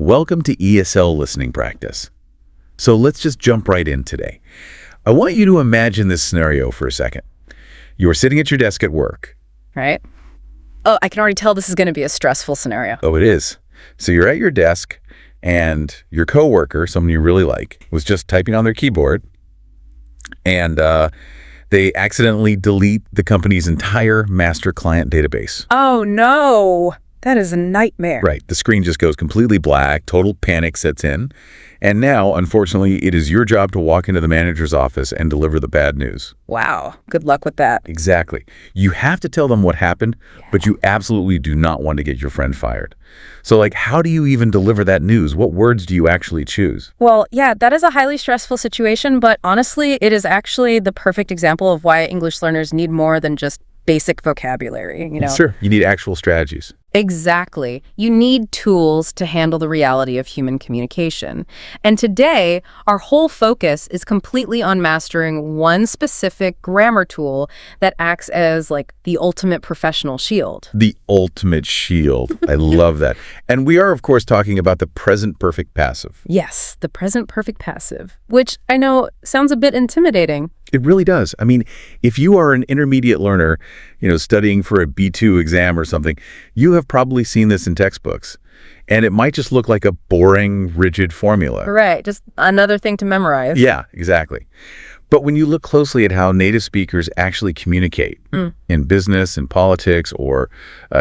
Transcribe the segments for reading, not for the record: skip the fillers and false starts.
Welcome to ESL Listening Practice. So let's just jump right in today. I want you to imagine this scenario for a second. You are sitting at your desk at work. Right? Oh, I can already tell this is going to be a stressful scenario. Oh, it is. So you're at your desk and your coworker, someone you really like, was just typing on their keyboard and they accidentally delete the company's entire master client database. Oh, no. That is a nightmare. Right. The screen just goes completely black. Total panic sets in. And now, unfortunately, it is your job to walk into the manager's office and deliver the bad news. Wow. Good luck with that. Exactly. You have to tell them what happened, but you absolutely do not want to get your friend fired. So, how do you even deliver that news? What words do you actually choose? Well, yeah, that is a highly stressful situation, but honestly, it is actually the perfect example of why English learners need more than just basic vocabulary, Sure. You need actual strategies. Exactly. You need tools to handle the reality of human communication. And today, our whole focus is completely on mastering one specific grammar tool that acts as the ultimate professional shield. The ultimate shield. I love that. And we are, of course, talking about the present perfect passive. Yes, the present perfect passive, which I know sounds a bit intimidating. It really does. I mean, if you are an intermediate learner, studying for a B2 exam or something, you have probably seen this in textbooks. And it might just look like a boring, rigid formula. Right. Just another thing to memorize. Yeah, exactly. But when you look closely at how native speakers actually communicate in business and politics or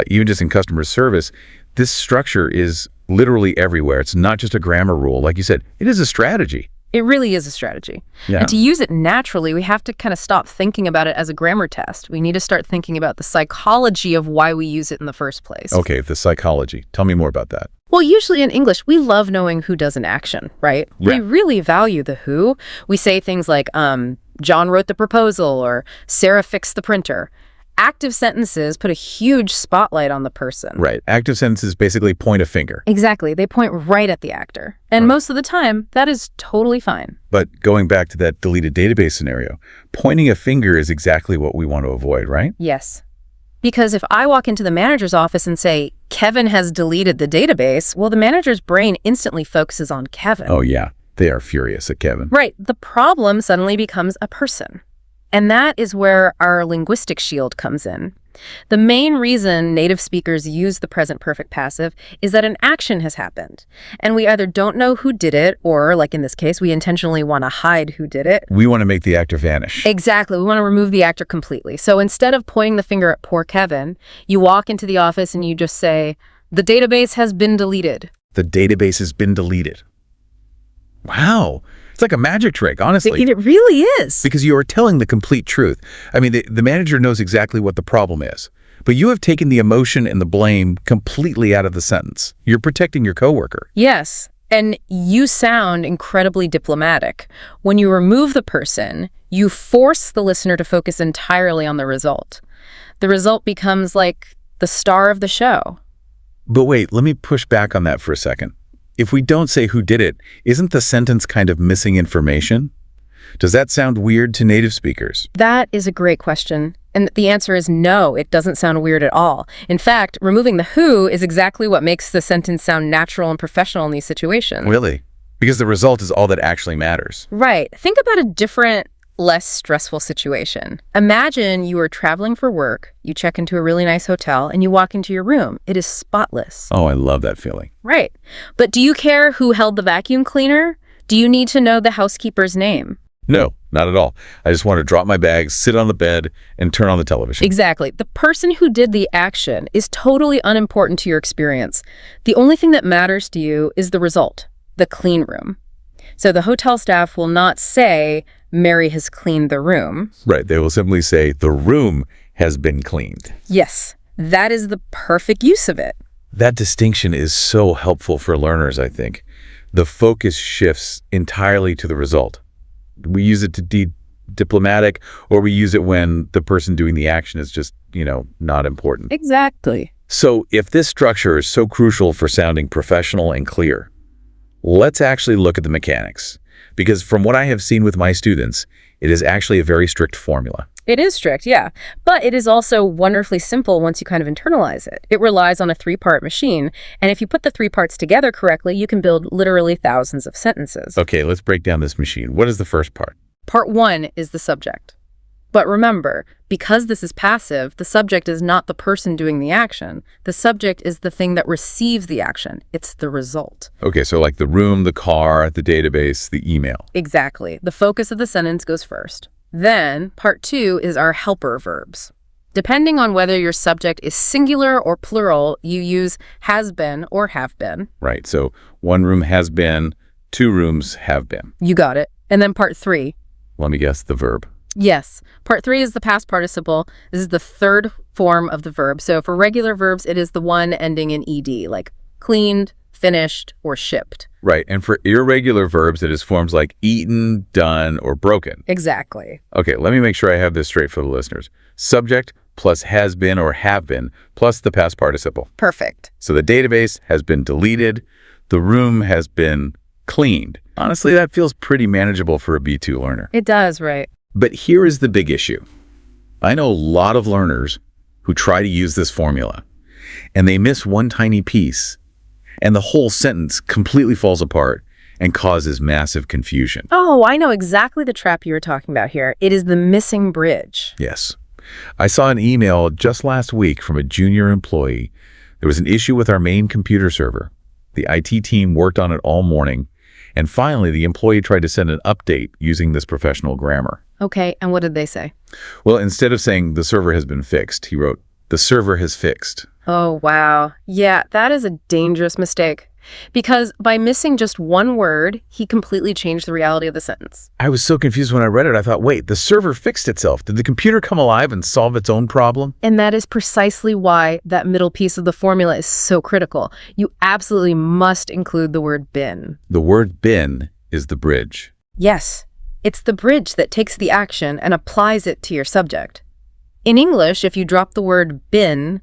even just in customer service, this structure is literally everywhere. It's not just a grammar rule. Like you said, it is a strategy. It really is a strategy. Yeah. And to use it naturally, we have to kind of stop thinking about it as a grammar test. We need to start thinking about the psychology of why we use it in the first place. Okay, the psychology. Tell me more about that. Well, usually in English, we love knowing who does an action, right? Yeah. We really value the who. We say things like, John wrote the proposal or Sarah fixed the printer. Active sentences put a huge spotlight on the person. Right. Active sentences basically point a finger. Exactly. They point right at the actor. And most of the time, that is totally fine. But going back to that deleted database scenario, pointing a finger is exactly what we want to avoid, right? Yes. Because if I walk into the manager's office and say, Kevin has deleted the database, well, the manager's brain instantly focuses on Kevin. Oh, yeah. They are furious at Kevin. Right. The problem suddenly becomes a person. And that is where our linguistic shield comes in. The main reason native speakers use the present perfect passive is that an action has happened. And we either don't know who did it, or, like in this case, we intentionally want to hide who did it. We want to make the actor vanish. Exactly. We want to remove the actor completely. So instead of pointing the finger at poor Kevin, you walk into the office and you just say, the database has been deleted. The database has been deleted. Wow. It's like a magic trick, honestly. It really is. Because you are telling the complete truth. I mean, the manager knows exactly what the problem is. But you have taken the emotion and the blame completely out of the sentence. You're protecting your coworker. Yes. And you sound incredibly diplomatic. When you remove the person, you force the listener to focus entirely on the result. The result becomes like the star of the show. But wait, let me push back on that for a second. If we don't say who did it, isn't the sentence kind of missing information? Does that sound weird to native speakers? That is a great question. And the answer is no, it doesn't sound weird at all. In fact, removing the who is exactly what makes the sentence sound natural and professional in these situations. Really? Because the result is all that actually matters. Right. Think about a different, less stressful situation. Imagine you are traveling for work, you check into a really nice hotel, and you walk into your room. It is spotless. Oh, I love that feeling. Right. But do you care who held the vacuum cleaner? Do you need to know the housekeeper's name? No, not at all. I just want to drop my bags, sit on the bed, and turn on the television. Exactly. The person who did the action is totally unimportant to your experience. The only thing that matters to you is the result, the clean room. So the hotel staff will not say, Mary has cleaned the room. Right. They will simply say, the room has been cleaned. Yes, that is the perfect use of it. That distinction is so helpful for learners, I think. The focus shifts entirely to the result. We use it to be diplomatic, or we use it when the person doing the action is just, not important. Exactly. So if this structure is so crucial for sounding professional and clear, let's actually look at the mechanics. because from what I have seen with my students, it is actually a very strict formula. It is strict, yeah. But it is also wonderfully simple once you kind of internalize it. It relies on a three-part machine, and if you put the three parts together correctly, you can build literally thousands of sentences. Okay, let's break down this machine. What is the first part? Part 1 is the subject. But remember, because this is passive, the subject is not the person doing the action. The subject is the thing that receives the action. It's the result. Okay, so like the room, the car, the database, the email. Exactly. The focus of the sentence goes first. Then, part 2 is our helper verbs. Depending on whether your subject is singular or plural, you use has been or have been. Right, so one room has been, two rooms have been. You got it. And then part 3. Let me guess, the verb. Yes. Part 3 is the past participle. This is the third form of the verb. So for regular verbs, it is the one ending in ed, like cleaned, finished, or shipped. Right, and for irregular verbs, it is forms like eaten, done, or broken. Exactly. Okay, let me make sure I have this straight for the listeners. Subject plus has been or have been plus the past participle. Perfect. So the database has been deleted. The room has been cleaned. Honestly, that feels pretty manageable for a B2 learner. It does, right? But here is the big issue. I know a lot of learners who try to use this formula, and they miss one tiny piece, and the whole sentence completely falls apart and causes massive confusion. Oh, I know exactly the trap you were talking about here. It is the missing bridge. Yes. I saw an email just last week from a junior employee. There was an issue with our main computer server. The IT team worked on it all morning, and finally the employee tried to send an update using this professional grammar. Okay, and what did they say? Well, instead of saying the server has been fixed, he wrote, the server has fixed. Oh, wow. Yeah, that is a dangerous mistake. Because by missing just one word, he completely changed the reality of the sentence. I was so confused when I read it. I thought, wait, the server fixed itself. Did the computer come alive and solve its own problem? And that is precisely why that middle piece of the formula is so critical. You absolutely must include the word been. The word been is the bridge. Yes, it's the bridge that takes the action and applies it to your subject. In English, if you drop the word been,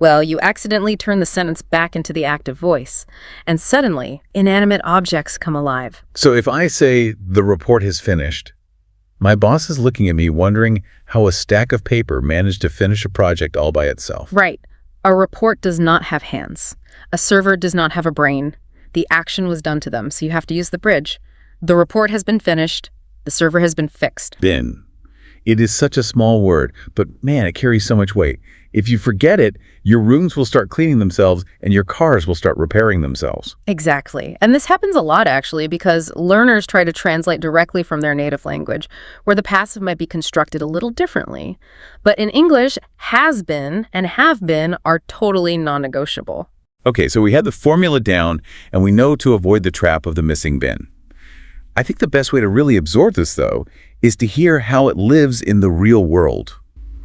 well, you accidentally turn the sentence back into the active voice, and suddenly, inanimate objects come alive. So if I say, the report has finished, my boss is looking at me wondering how a stack of paper managed to finish a project all by itself. Right. A report does not have hands. A server does not have a brain. The action was done to them, so you have to use the bridge. The report has been finished. The server has been fixed. Been. It is such a small word, but man, it carries so much weight. If you forget it, your rooms will start cleaning themselves and your cars will start repairing themselves. Exactly. And this happens a lot, actually, because learners try to translate directly from their native language, where the passive might be constructed a little differently. But in English, has been and have been are totally non-negotiable. Okay, so we had the formula down and we know to avoid the trap of the missing bin. I think the best way to really absorb this, though, is to hear how it lives in the real world.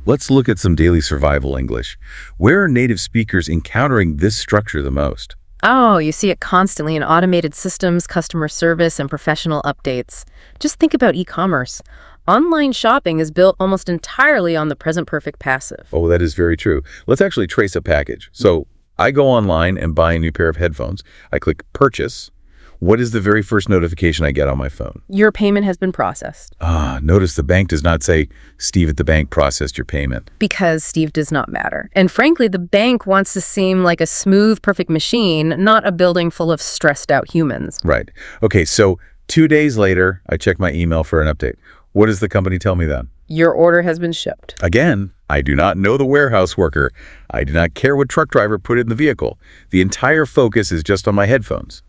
Let's look at some daily survival English. Where are native speakers encountering this structure the most? Oh, you see it constantly in automated systems, customer service, and professional updates. Just think about e-commerce. Online shopping is built almost entirely on the present perfect passive. Oh, that is very true. Let's actually trace a package. So I go online and buy a new pair of headphones. I click purchase. What is the very first notification I get on my phone? Your payment has been processed. Notice the bank does not say, Steve at the bank processed your payment. Because Steve does not matter. And frankly, the bank wants to seem like a smooth, perfect machine, not a building full of stressed out humans. Right. Okay, so 2 days later, I check my email for an update. What does the company tell me then? Your order has been shipped. Again, I do not know the warehouse worker. I do not care what truck driver put it in the vehicle. The entire focus is just on my headphones.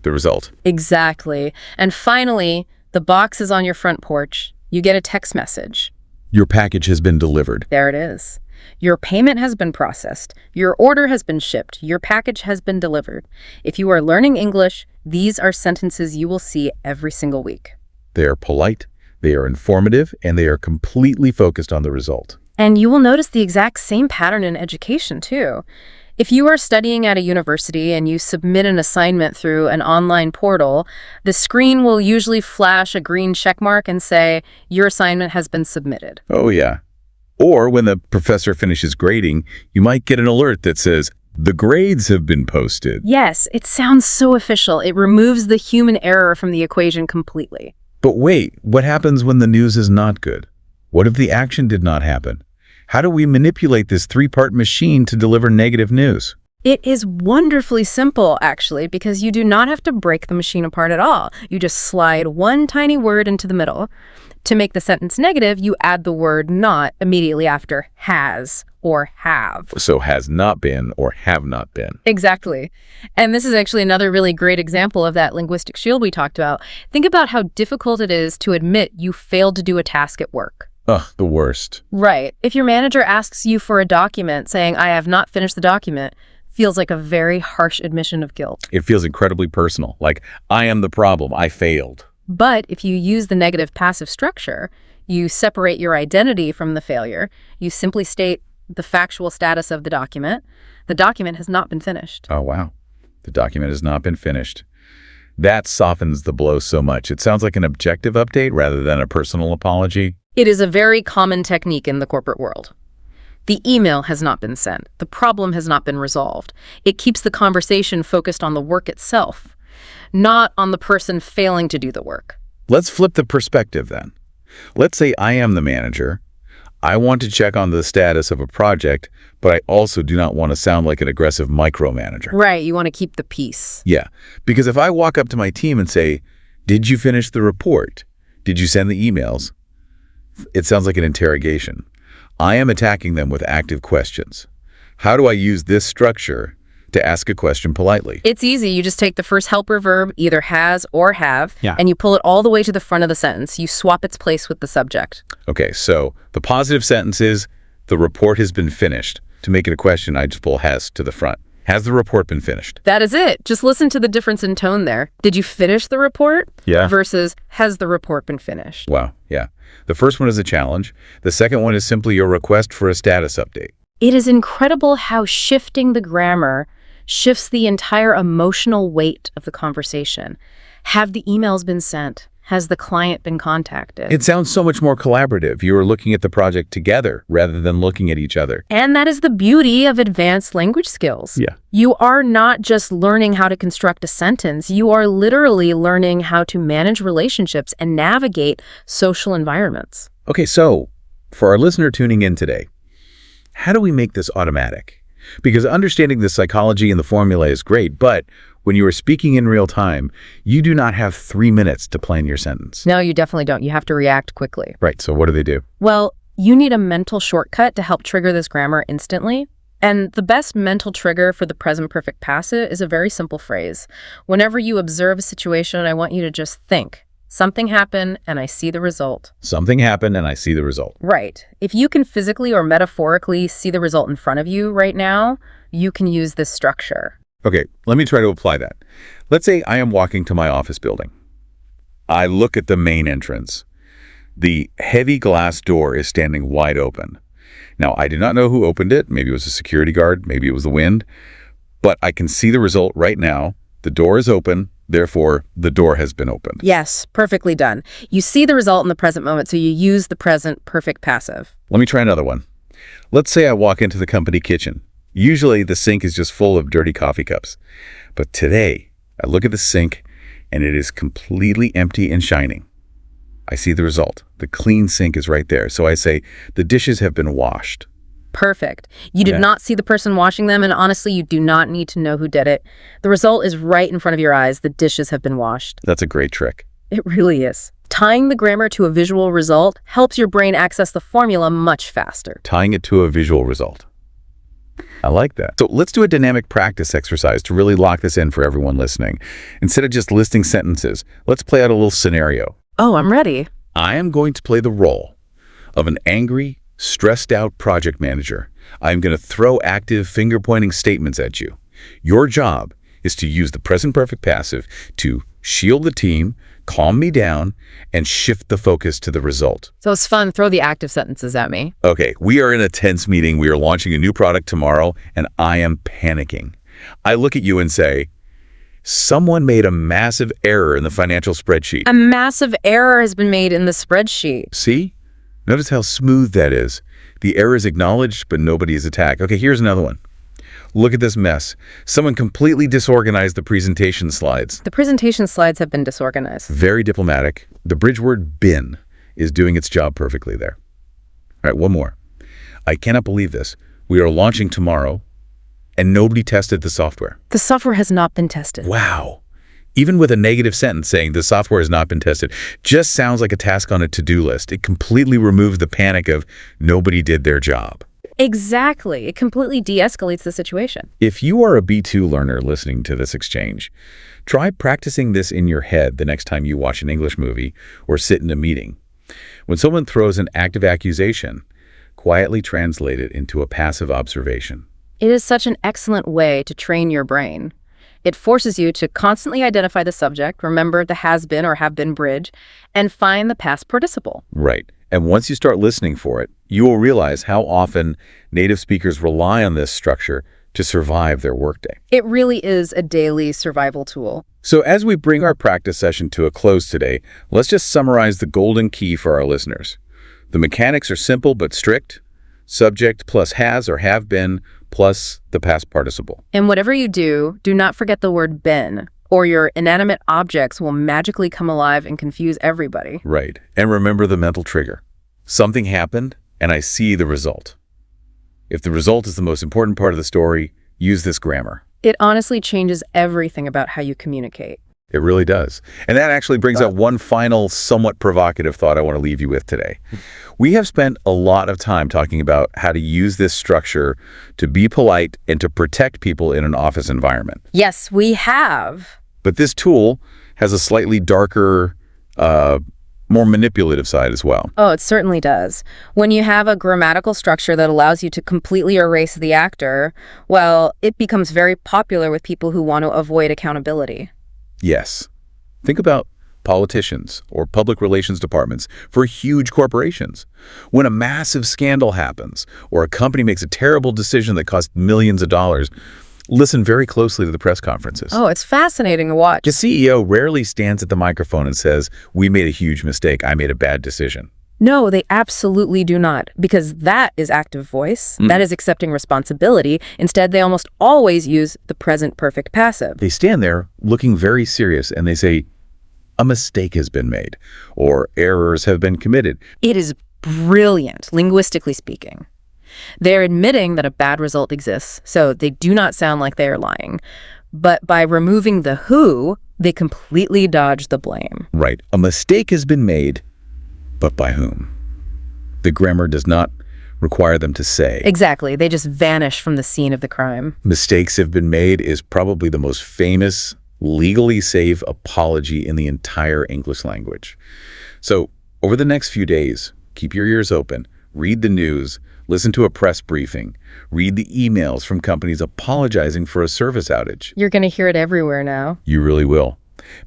The result. Exactly. And finally, the box is on your front porch. You get a text message. Your package has been delivered. There it is. Your payment has been processed. Your order has been shipped. Your package has been delivered. If you are learning English, these are sentences you will see every single week. They are polite, they are informative, and they are completely focused on the result. And you will notice the exact same pattern in education, too. If you are studying at a university and you submit an assignment through an online portal, the screen will usually flash a green check mark and say, your assignment has been submitted. Oh, yeah. Or when the professor finishes grading, you might get an alert that says, The grades have been posted. Yes, it sounds so official. It removes the human error from the equation completely. But wait, what happens when the news is not good? What if the action did not happen? How do we manipulate this three-part machine to deliver negative news? It is wonderfully simple, actually, because you do not have to break the machine apart at all. You just slide one tiny word into the middle. To make the sentence negative, you add the word not immediately after has or have. So has not been or have not been. Exactly. And this is actually another really great example of that linguistic shield we talked about. Think about how difficult it is to admit you failed to do a task at work. Ugh, the worst. Right. If your manager asks you for a document saying, I have not finished the document, feels like a very harsh admission of guilt. It feels incredibly personal, like I am the problem, I failed. But if you use the negative passive structure, you separate your identity from the failure. You simply state the factual status of the document. The document has not been finished. Oh, wow. The document has not been finished. That softens the blow so much. It sounds like an objective update rather than a personal apology. It is a very common technique in the corporate world. The email has not been sent. The problem has not been resolved. It keeps the conversation focused on the work itself, not on the person failing to do the work. Let's flip the perspective then. Let's say I am the manager. I want to check on the status of a project, but I also do not want to sound like an aggressive micromanager. Right, you want to keep the peace. Yeah, because if I walk up to my team and say, did you finish the report? Did you send the emails? It sounds like an interrogation. I am attacking them with active questions. How do I use this structure to ask a question politely? It's easy. You just take the first helper verb, either has or have, and you pull it all the way to the front of the sentence. You swap its place with the subject. Okay, so the positive sentence is, the report has been finished. To make it a question, I just pull has to the front. Has the report been finished? That is it. Just listen to the difference in tone there. Did you finish the report? Yeah. Versus, has the report been finished? Wow, yeah. The first one is a challenge. The second one is simply your request for a status update. It is incredible how shifting the grammar shifts the entire emotional weight of the conversation. Have the emails been sent? Has the client been contacted? It sounds so much more collaborative. You are looking at the project together rather than looking at each other. And that is the beauty of advanced language skills. Yeah. You are not just learning how to construct a sentence. You are literally learning how to manage relationships and navigate social environments. Okay, so for our listener tuning in today, how do we make this automatic? Because understanding the psychology and the formula is great, but when you are speaking in real time, you do not have 3 minutes to plan your sentence. No, you definitely don't. You have to react quickly. Right, so what do they do? Well, you need a mental shortcut to help trigger this grammar instantly. And the best mental trigger for the present perfect passive is a very simple phrase. Whenever you observe a situation, I want you to just think, something happened and I see the result. Something happened and I see the result. Right. If you can physically or metaphorically see the result in front of you right now, you can use this structure. Okay, let me try to apply that. Let's say I am walking to my office building. I look at the main entrance. The heavy glass door is standing wide open. Now, I do not know who opened it. Maybe it was a security guard. Maybe it was the wind. But I can see the result right now. The door is open. Therefore, the door has been opened. Yes, perfectly done. You see the result in the present moment, so you use the present perfect passive. Let me try another one. Let's say I walk into the company kitchen. Usually, the sink is just full of dirty coffee cups. But today, I look at the sink, and it is completely empty and shining. I see the result. The clean sink is right there. So I say, the dishes have been washed. Perfect. You did not see the person washing them, and honestly, you do not need to know who did it. The result is right in front of your eyes. The dishes have been washed. That's a great trick. It really is. Tying the grammar to a visual result helps your brain access the formula much faster. Tying it to a visual result. I like that. So let's do a dynamic practice exercise to really lock this in for everyone listening. Instead of just listing sentences, let's play out a little scenario. Oh, I'm ready. I am going to play the role of an angry, stressed out project manager. I'm going to throw active finger-pointing statements at you. Your job is to use the present perfect passive to shield the team, calm me down, and shift the focus to the result. So it's fun. Throw the active sentences at me. Okay, we are in a tense meeting. We are launching a new product tomorrow, and I am panicking. I look at you and say, someone made a massive error in the financial spreadsheet. A massive error has been made in the spreadsheet. See? Notice how smooth that is. The error is acknowledged, but nobody is attacked. Okay, here's another one. Look at this mess. Someone completely disorganized the presentation slides. The presentation slides have been disorganized. Very diplomatic. The bridge word been is doing its job perfectly there. All right, one more. I cannot believe this. We are launching tomorrow, and nobody tested the software. The software has not been tested. Wow. Even with a negative sentence saying the software has not been tested, just sounds like a task on a to-do list. It completely removes the panic of nobody did their job. Exactly. It completely de-escalates the situation. If you are a B2 learner listening to this exchange, try practicing this in your head the next time you watch an English movie or sit in a meeting. When someone throws an active accusation, quietly translate it into a passive observation. It is such an excellent way to train your brain. It forces you to constantly identify the subject, remember the has-been or have-been bridge, and find the past participle. Right. And once you start listening for it, you will realize how often native speakers rely on this structure to survive their workday. It really is a daily survival tool. So as we bring our practice session to a close today, let's just summarize the golden key for our listeners. The mechanics are simple but strict. Subject plus has or have been plus the past participle. And whatever you do, do not forget the word been, or your inanimate objects will magically come alive and confuse everybody. Right. And remember the mental trigger. Something happened, and I see the result. If the result is the most important part of the story, use this grammar. It honestly changes everything about how you communicate. It really does. And that actually brings up one final, somewhat provocative thought I want to leave you with today. We have spent a lot of time talking about how to use this structure to be polite and to protect people in an office environment. Yes, we have. But this tool has a slightly darker, more manipulative side as well. Oh, it certainly does. When you have a grammatical structure that allows you to completely erase the actor, well, it becomes very popular with people who want to avoid accountability. Yes. Think about politicians or public relations departments for huge corporations. When a massive scandal happens or a company makes a terrible decision that costs millions of dollars, listen very closely to the press conferences. Oh, it's fascinating to watch. The CEO rarely stands at the microphone and says, "We made a huge mistake. I made a bad decision." No, they absolutely do not, because that is active voice. That is accepting responsibility. Instead, they almost always use the present perfect passive. They stand there looking very serious and they say, "A mistake has been made," or "errors have been committed." It is brilliant, linguistically speaking. They're admitting that a bad result exists, so they do not sound like they are lying. But by removing the who, they completely dodge the blame. Right. A mistake has been made, but by whom? The grammar does not require them to say. Exactly. They just vanish from the scene of the crime. Mistakes have been made is probably the most famous, legally safe apology in the entire English language. So over the next few days, keep your ears open, read the news, listen to a press briefing, read the emails from companies apologizing for a service outage. You're going to hear it everywhere now. You really will.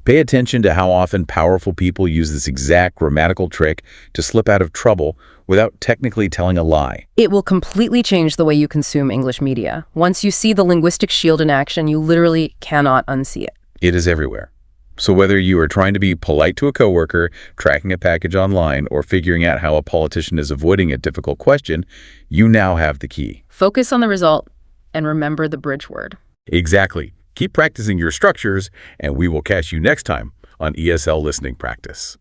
Pay attention to how often powerful people use this exact grammatical trick to slip out of trouble without technically telling a lie. It will completely change the way you consume English media. Once you see the linguistic shield in action, you literally cannot unsee it. It is everywhere. So whether you are trying to be polite to a coworker, tracking a package online, or figuring out how a politician is avoiding a difficult question, you now have the key. Focus on the result and remember the bridge word. Exactly. Keep practicing your structures, and we will catch you next time on ESL Listening Practice.